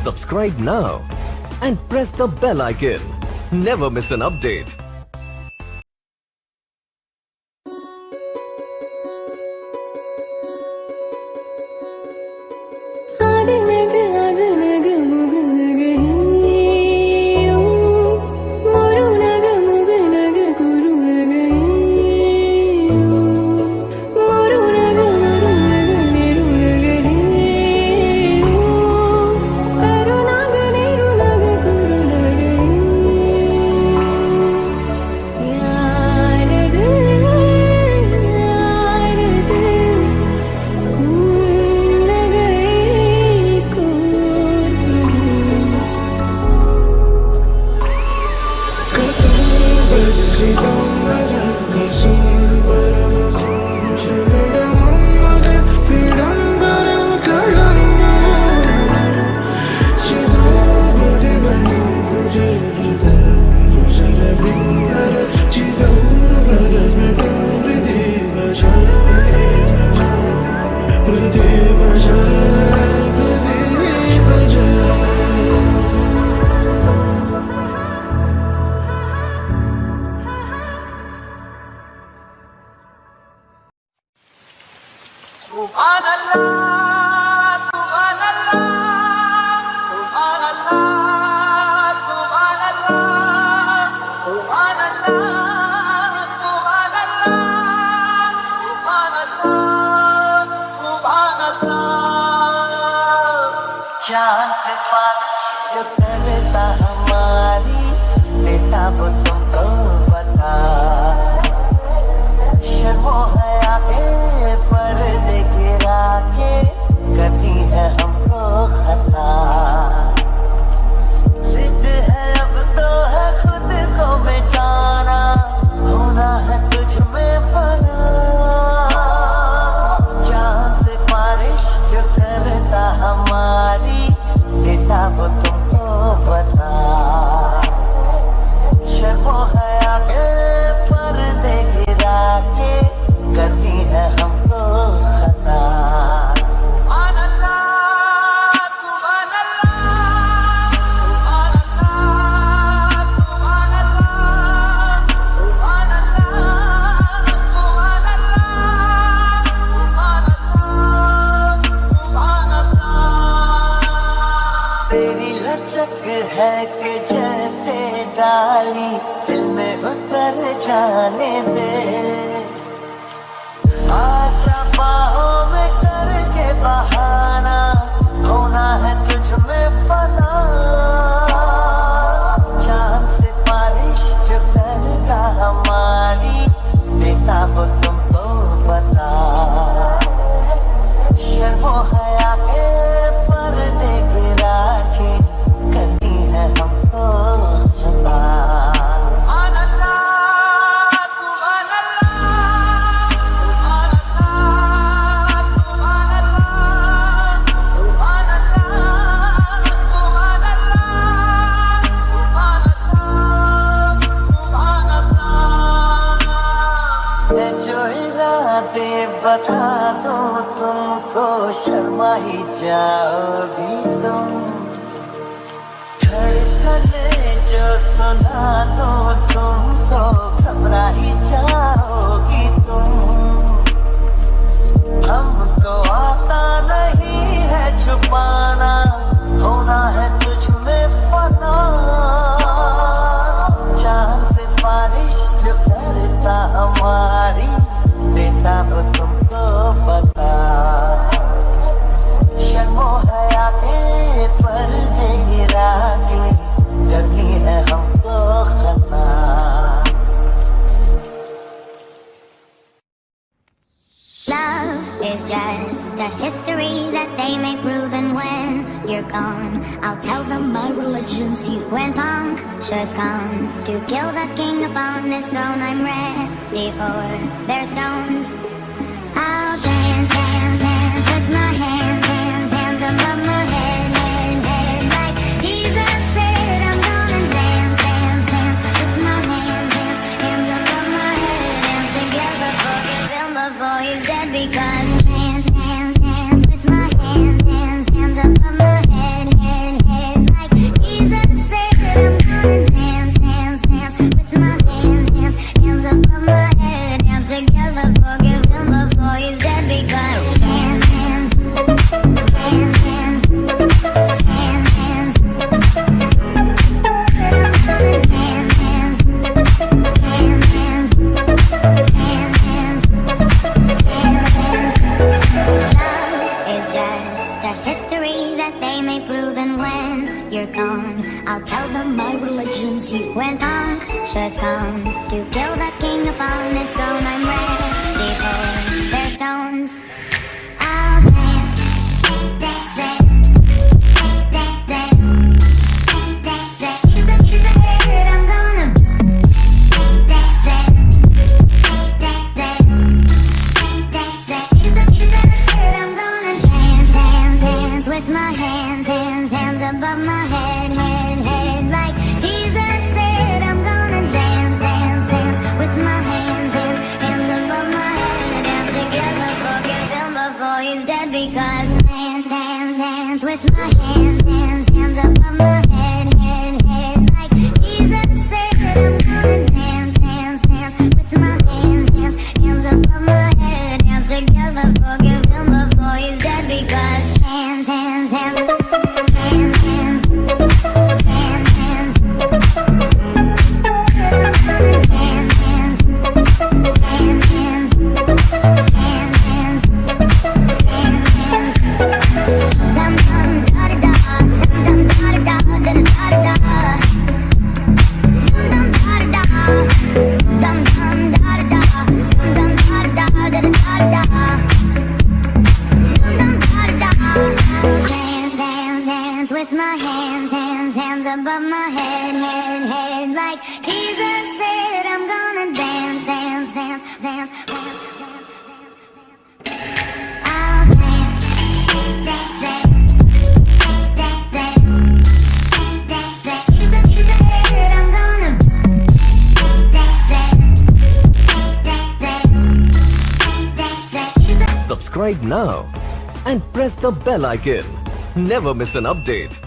Subscribe now and press the bell icon. Never miss an update. चांद से बारिश जो करता हमारी देता वो तुमको बता शर्मो हया के पर्दे गिरा के करनी है हमको खता जिद है अब तो है खुद को मिटाना होना है तुझ में फना चांद से बारिश जो करता हमारी देता वो तुमको बता शर्मो हया के पर्दे गिरा के करनी है हमको खता तेरी लचक है कि जैसे डाली दिल में उतर जाने से आजा बाहों में करके बहाना होना है तुझ में फना चांद से बारिश जो करता हमारी देता वो तुमको बता शर्मो हया के पर्दे गिरा के करनी है हमको खता जो इरादे बता दो तुमको शर्मा ही जाओगी तुम धड़कने जो सुना दो तुमको घबरा ही जाओगी तुम हमको आता नहीं है छुपाना होना है तुझ में फना चांद से बारिश जो करता हमारी देता वो तुमको बता शर्मो हया के पर्दे गिरा के करनी है हमको खता Love is just a history that they may prove, and when you're gone, I'll tell them my religion's you. When punctures come to kill the king upon his throne, I'm ready for their stones. I'll dance, dance, dance with my hands, hands, hands above my head, head, head, like Jesus said. I'm gonna dance, dance, dance with my hands, hands, hands above my head, dance together, forgive him before he's dead, because dance, dance, dance with my hands, hands, hands above my head, head, head. proven when you're gone. I'll tell them my religion's you. When punctures comes to kill the king upon his throne, I'm ready for their stones. I'll dance, dance, dance. With my hands, hands above my head, head, like Jesus said. I'm gonna dance, dance, dance with my hands, hands above my head. Dance together, forgive him before he's dead. Because dance with my hands, hands above my head, head, like Jesus said. I'm gonna dance, dance with my hands, hands above my head. Dance together, forgive him before he's dead. Because hands, hands, hands, hands, hands, hands, hands, dum dum da da da, dum dum da da da da da da, dum dum da da, dum dum da da, dum dum da da da da da. With my hands, hands above my head, head, like Jesus said. I'm gonna dance, dance, dance, dance, dance, dance. I'll dance, dance, dance, dance, dance, dance, dance. I'm gonna dance, dance, dance, dance. Subscribe now and press the bell icon. Never miss an update.